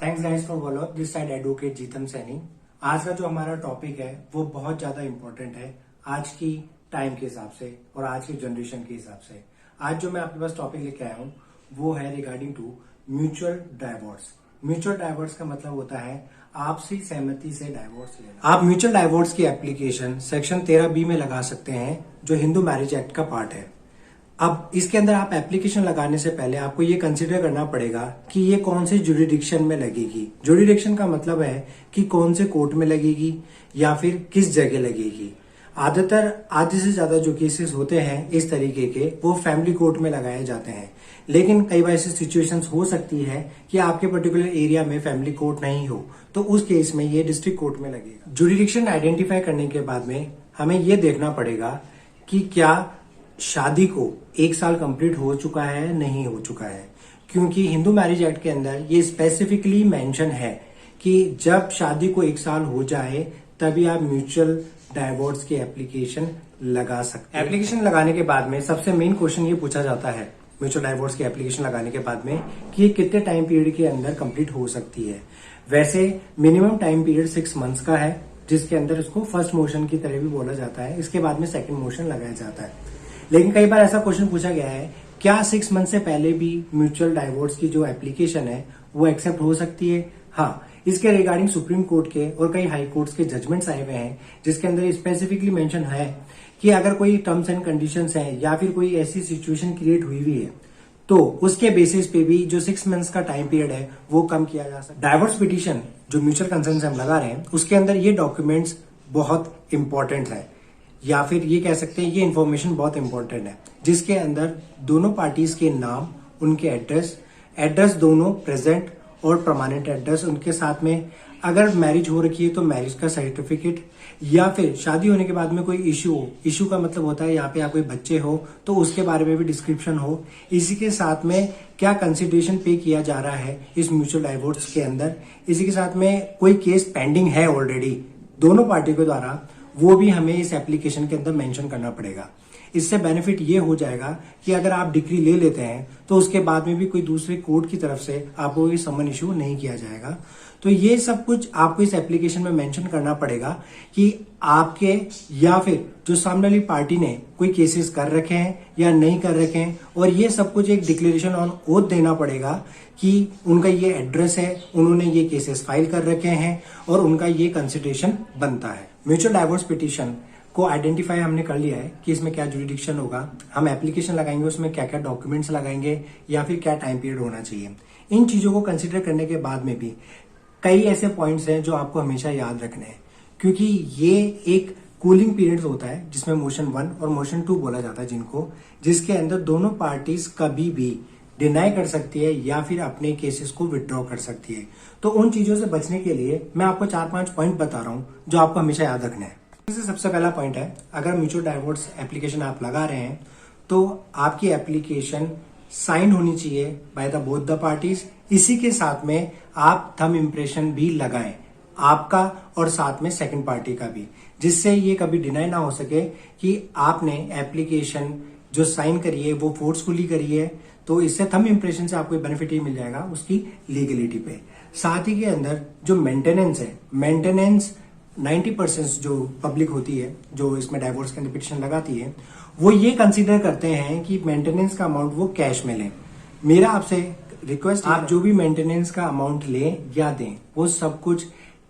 Thanks guys for follow this side advocate Jeetam Saini. आज का जो हमारा टॉपिक है वो बहुत ज्यादा इंपॉर्टेंट है आज की टाइम के हिसाब से और आज की जनरेशन के हिसाब से। आज जो मैं आपके पास टॉपिक लेके आया हूँ वो है regarding to mutual divorce. Mutual divorce का मतलब होता है आपसी सहमति से डाइवोर्स लेना। आप म्यूचुअल डाइवोर्स की एप्लीकेशन सेक्शन 13B में लगा सकते हैं जो हिंदू मैरिज एक्ट का पार्ट है। अब इसके अंदर आप एप्लीकेशन लगाने से पहले आपको ये कंसीडर करना पड़ेगा कि ये कौन से जुरिडिक्शन में लगेगी। जुरिडिक्शन का मतलब है कि कौन से कोर्ट में लगेगी या फिर किस जगह लगेगी। आधे से ज्यादा जो केसेस होते हैं इस तरीके के वो फैमिली कोर्ट में लगाए जाते हैं, लेकिन कई बार ऐसी सिचुएशंस हो सकती है कि आपके पर्टिकुलर एरिया में फैमिली कोर्ट नहीं हो, तो उस केस में ये डिस्ट्रिक्ट कोर्ट में लगेगा। जुरिडिक्शन आइडेंटिफाई करने के बाद में हमें ये देखना पड़ेगा कि क्या शादी को 1 साल कंप्लीट हो चुका है नहीं हो चुका है, क्योंकि हिंदू मैरिज एक्ट के अंदर ये स्पेसिफिकली मेंशन है कि जब शादी को 1 साल हो जाए तभी आप म्यूचुअल डाइवोर्स की एप्लीकेशन लगा सकते हैं। एप्लीकेशन लगाने के बाद में सबसे मेन क्वेश्चन ये पूछा जाता है म्यूचुअल डाइवोर्स की एप्लीकेशन लगाने के बाद में कि ये कितने टाइम पीरियड के अंदर कंप्लीट हो सकती है। वैसे मिनिमम टाइम पीरियड 6 मंथ्स का है, जिसके अंदर इसको फर्स्ट मोशन की तरह भी बोला जाता है। इसके बाद में सेकेंड मोशन लगाया जाता है। लेकिन कई बार ऐसा क्वेश्चन पूछा गया है क्या 6 मंथ से पहले भी म्यूचुअल डाइवोर्स की जो एप्लीकेशन है वो एक्सेप्ट हो सकती है। हाँ, इसके रिगार्डिंग सुप्रीम कोर्ट के और कई हाई कोर्ट्स के जजमेंट्स आए हुए हैं जिसके अंदर स्पेसिफिकली मेंशन है कि अगर कोई टर्म्स एंड कंडीशंस हैं या फिर कोई ऐसी सिचुएशन क्रिएट हुई हुई है तो उसके बेसिस पे भी जो 6 मंथ्स का टाइम पीरियड है वो कम किया जा सकता है। डाइवोर्स पिटीशन जो म्यूचुअल कंसर्न से हम लगा रहे हैं उसके अंदर ये डॉक्यूमेंट्स बहुत इंपॉर्टेंट है, या फिर ये कह सकते हैं ये इन्फॉर्मेशन बहुत इंपॉर्टेंट है, जिसके अंदर दोनों पार्टीज के नाम, उनके एड्रेस दोनों प्रेजेंट और परमानेंट एड्रेस, उनके साथ में अगर मैरिज हो रखी है तो मैरिज का सर्टिफिकेट, या फिर शादी होने के बाद में कोई इशू का मतलब होता है यहाँ पे आप कोई बच्चे हो तो उसके बारे में भी डिस्क्रिप्शन हो। इसी के साथ में क्या कंसिडरेशन पे किया जा रहा है इस म्यूचुअल डाइवोर्स के अंदर, इसी के साथ में कोई केस पेंडिंग है ऑलरेडी दोनों पार्टी के द्वारा, वो भी हमें इस एप्लीकेशन के अंदर मेंशन करना पड़ेगा। इससे बेनिफिट ये हो जाएगा कि अगर आप डिग्री ले लेते हैं तो उसके बाद में भी कोई दूसरे कोर्ट की तरफ से आपको ये समन इशू नहीं किया जाएगा। तो ये सब कुछ आपको इस एप्लीकेशन में मेंशन करना पड़ेगा कि आपके या फिर जो सामने वाली पार्टी ने कोई केसेस कर रखे हैं या नहीं कर रखे हैं, और ये सब कुछ एक डिक्लेरेशन ऑन ओथ देना पड़ेगा कि उनका ये एड्रेस है, उन्होंने ये केसेस फाइल कर रखे हैं और उनका ये कंसिडरेशन बनता है। म्यूचुअल डाइवोर्स पिटीशन को आइडेंटिफाई हमने कर लिया है कि इसमें क्या जुरिडिक्शन होगा, हम एप्लीकेशन लगाएंगे उसमें क्या क्या डॉक्यूमेंट्स लगाएंगे या फिर क्या टाइम पीरियड होना चाहिए। इन चीजों को कंसिडर करने के बाद में भी कई ऐसे पॉइंट्स हैं जो आपको हमेशा याद रखने हैं, क्योंकि ये एक कूलिंग पीरियड होता है जिसमें मोशन 1 और मोशन 2 बोला जाता है जिसके अंदर दोनों पार्टीज कभी भी डिनाई कर सकती है या फिर अपने केसेस को विथड्रॉ कर सकती है। तो उन चीजों से बचने के लिए मैं आपको 4-5 पॉइंट बता रहा हूं जो आपको हमेशा याद रखना है। सबसे पहला पॉइंट है, अगर म्यूचुअल डाइवोर्स एप्लीकेशन आप लगा रहे हैं तो आपकी एप्लीकेशन साइन होनी चाहिए by the both the parties. इसी के साथ में आप थंब इम्प्रेशन भी लगाएं, आपका और साथ में सेकंड पार्टी का भी, जिससे ये कभी डिनाई ना हो सके कि आपने एप्लीकेशन जो साइन करी है वो फोर्सफुली करी है। तो इससे थंब इम्प्रेशन से आपको बेनिफिट ये मिल जाएगा उसकी लीगलिटी पे। साथ ही के अंदर जो मेंटेनेंस है, मेंटेनेंस 90% जो पब्लिक होती है जो इसमें डाइवोर्स के अंदर पिटीशन लगाती है वो ये कंसीडर करते हैं कि मेंटेनेंस का अमाउंट वो कैश में लें। मेरा आपसे रिक्वेस्ट, आप जो भी मेंटेनेंस का अमाउंट लें या दें वो सब कुछ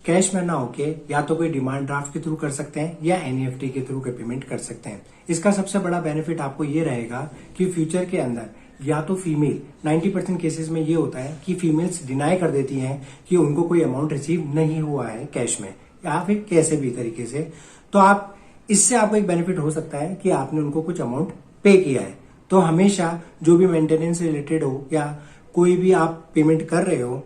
कैश में ना होके या तो कोई डिमांड ड्राफ्ट के थ्रू कर सकते हैं या एनईएफटी के थ्रू पेमेंट कर सकते हैं। इसका सबसे बड़ा बेनिफिट आपको ये रहेगा कि फ्यूचर के अंदर या तो फीमेल 90% केसेस में ये होता है कि फीमेल्स डिनाई कर देती हैं कि उनको कोई अमाउंट रिसीव नहीं हुआ है कैश में या फिर कैसे भी तरीके से, तो आप इससे आपको एक बेनिफिट हो सकता है कि आपने उनको कुछ अमाउंट पे किया है। तो हमेशा जो भी मेंटेनेंस रिलेटेड हो या कोई भी आप पेमेंट कर रहे हो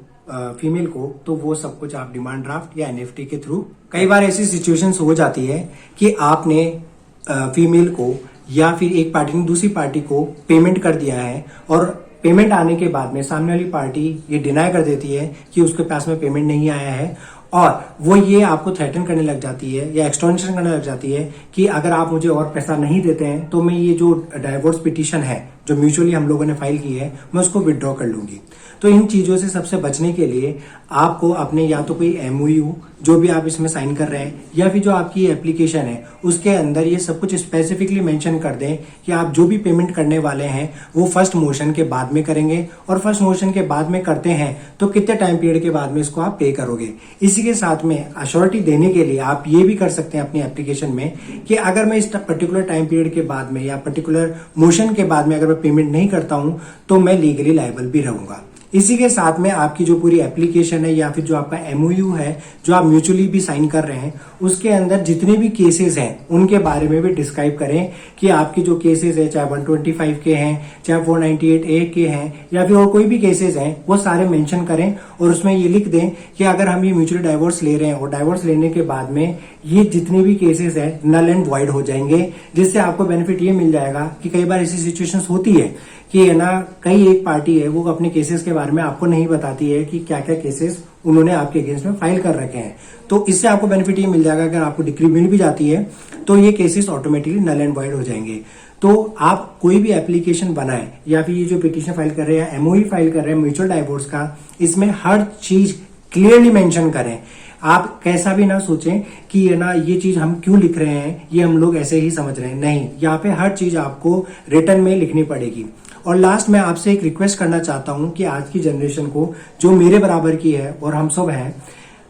फीमेल को, तो वो सब कुछ आप डिमांड ड्राफ्ट या एनईएफटी के थ्रू। कई बार ऐसी सिचुएशंस हो जाती है कि आपने फीमेल को या फिर एक पार्टी ने दूसरी पार्टी को पेमेंट कर दिया है और पेमेंट आने के बाद में सामने वाली पार्टी ये डिनाई कर देती है कि उसके पास में पेमेंट नहीं आया है, और वो ये आपको थ्रेटन करने लग जाती है या एक्सटॉर्शन करने लग जाती है कि अगर आप मुझे और पैसा नहीं देते हैं तो मैं ये जो डाइवोर्स पिटीशन है जो म्यूचुअली हम लोगों ने फाइल की है मैं उसको विथड्रॉ कर लूंगी। तो इन चीजों से सबसे बचने के लिए आपको अपने या तो कोई एमओयू जो भी आप इसमें साइन कर रहे हैं या फिर जो आपकी एप्लीकेशन है उसके अंदर ये सब कुछ स्पेसिफिकली मेंशन कर दें कि आप जो भी पेमेंट करने वाले हैं वो फर्स्ट मोशन के बाद में करेंगे, और फर्स्ट मोशन के बाद में करते हैं तो कितने टाइम पीरियड के बाद में इसको आप पे करोगे। इसी के साथ में अश्योरिटी देने के लिए आप ये भी कर सकते हैं अपनी एप्लीकेशन में कि अगर मैं इस पर्टिकुलर टाइम पीरियड के बाद में या पर्टिकुलर मोशन के बाद में अगर मैं पेमेंट नहीं करता हूं तो मैं लीगली लायबल भी रहूंगा। इसी के साथ में आपकी जो पूरी एप्लीकेशन है या फिर जो आपका एमओयू है जो आप म्यूचुअली भी साइन कर रहे हैं उसके अंदर जितने भी केसेस हैं उनके बारे में भी डिस्क्राइब करें कि आपके जो केसेस है चाहे 125 के हैं, चाहे 498A के हैं या फिर और कोई भी केसेस हैं वो सारे मेंशन करें और उसमें ये लिख दें कि अगर हम ये म्यूचुअल डाइवोर्स ले रहे हैं और डाइवोर्स लेने के बाद में ये जितने भी केसेस है नल एंड वॉइड हो जाएंगे, जिससे आपको बेनिफिट ये मिल जाएगा कि कई बार ऐसी सिचुएशंस होती है कि है ना कई एक पार्टी है वो अपने केसेस के बारे में आपको नहीं बताती है कि क्या क्या केसेस उन्होंने आपके अगेंस्ट में फाइल कर रखे हैं। तो इससे आपको बेनिफिट ये मिल जाएगा अगर आपको डिक्री मिल भी जाती है तो ये cases automatically null and void हो जाएंगे। तो आप कोई भी एप्लीकेशन बनाएं या फिर ये जो पिटीशन फाइल कर रहे हैं, एमओयू फाइल कर रहे हैं म्यूचुअल डाइवोर्स का, इसमें हर चीज क्लियरली मेंशन करें। आप कैसा भी ना सोचें कि ये ना ये चीज हम क्यों लिख रहे हैं, ये हम लोग ऐसे ही समझ रहे हैं, नहीं, यहाँ पे हर चीज आपको रिटर्न में लिखनी पड़ेगी। और लास्ट में आपसे एक रिक्वेस्ट करना चाहता हूं कि आज की जनरेशन को जो मेरे बराबर की है और हम सब हैं,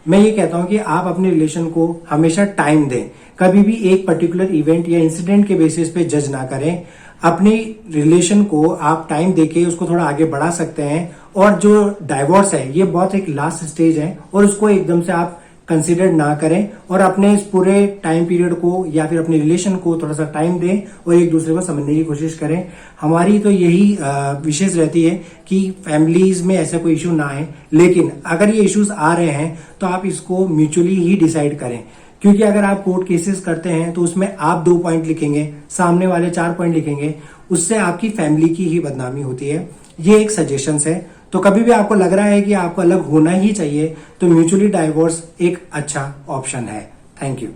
मैं ये कहता हूं कि आप अपने रिलेशन को हमेशा टाइम दें। कभी भी एक पर्टिकुलर इवेंट या इंसिडेंट के बेसिस पे जज ना करें। अपनी रिलेशन को आप टाइम देके उसको थोड़ा आगे बढ़ा सकते हैं। और जो डाइवोर्स है ये बहुत एक लास्ट स्टेज है और उसको एकदम से आप कंसिडर ना करें और अपने इस पूरे टाइम पीरियड को या फिर अपने रिलेशन को थोड़ा सा टाइम दें और एक दूसरे को समझने की कोशिश करें। हमारी तो यही विशेष रहती है कि फैमिलीज में ऐसा कोई इश्यू ना आए, लेकिन अगर ये इश्यूज आ रहे हैं तो आप इसको म्यूचुअली ही डिसाइड करें, क्योंकि अगर आप कोर्ट केसेस करते हैं तो उसमें आप 2 पॉइंट लिखेंगे, सामने वाले 4 पॉइंट लिखेंगे, उससे आपकी फैमिली की ही बदनामी होती है। ये एक सजेशन है। तो कभी भी आपको लग रहा है कि आपको अलग होना ही चाहिए तो म्यूचुअली डाइवोर्स एक अच्छा ऑप्शन है। Thank you.